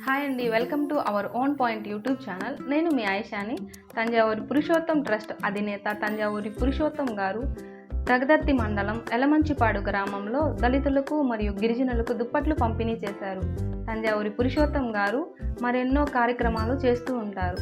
Hi అండి, welcome to our own point YouTube channel. నేను మీ ఆయిషాని. Thanjavuri Purushottam trust అధినేత తంజావూరి పురుషోత్తం గారు దగదర్తి మండలం ఎలమంచిపాడు గ్రామంలో దళితులకు మరియు గిరిజనులకు దుప్పట్లు పంపిణీ చేశారు. తంజావూరి పురుషోత్తం గారు మరెన్నో కార్యక్రమాలు చేస్తూ ఉంటారు.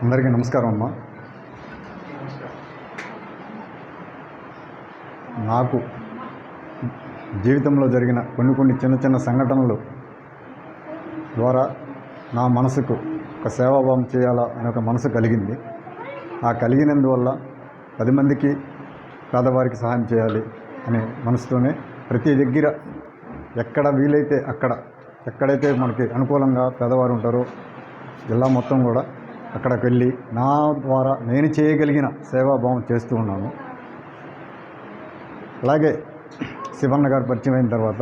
అందరికీ నమస్కారం అమ్మ. నాకు జీవితంలో జరిగిన కొన్ని చిన్న సంఘటనలు ద్వారా నా మనసుకు ఒక సేవాభావం చేయాలా అనే ఒక మనసు కలిగింది. ఆ కలిగినందువల్ల 10 మందికి పేదవారికి సహాయం చేయాలి అనే మనసుతోనే ప్రతి దగ్గర ఎక్కడ వీలైతే అక్కడ, ఎక్కడైతే మనకి అనుకూలంగా పేదవారు ఉంటారో జిల్లా మొత్తం కూడా అక్కడికి వెళ్ళి నా ద్వారా నేను చేయగలిగిన సేవాభావం చేస్తూ ఉన్నాను. అలాగే శివన్న గారు పరిచయం అయిన తర్వాత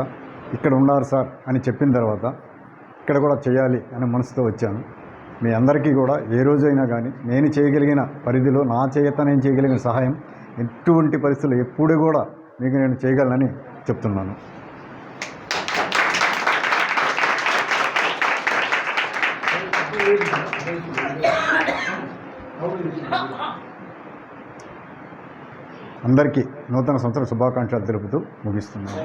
ఇక్కడ ఉన్నారు సార్ అని చెప్పిన తర్వాత ఇక్కడ కూడా చేయాలి అనే మనసుతో వచ్చాను. మీ అందరికీ కూడా ఏ రోజైనా కానీ నేను చేయగలిగిన పరిధిలో నా చేత నేను చేయగలిగిన సహాయం ఎటువంటి పరిస్థితులు ఎప్పుడు కూడా మీకు నేను చేయగలనని చెప్తున్నాను. అందరికీ నూతన సంవత్సర శుభాకాంక్షలు తెలుపుతూ ముగిస్తున్నాను.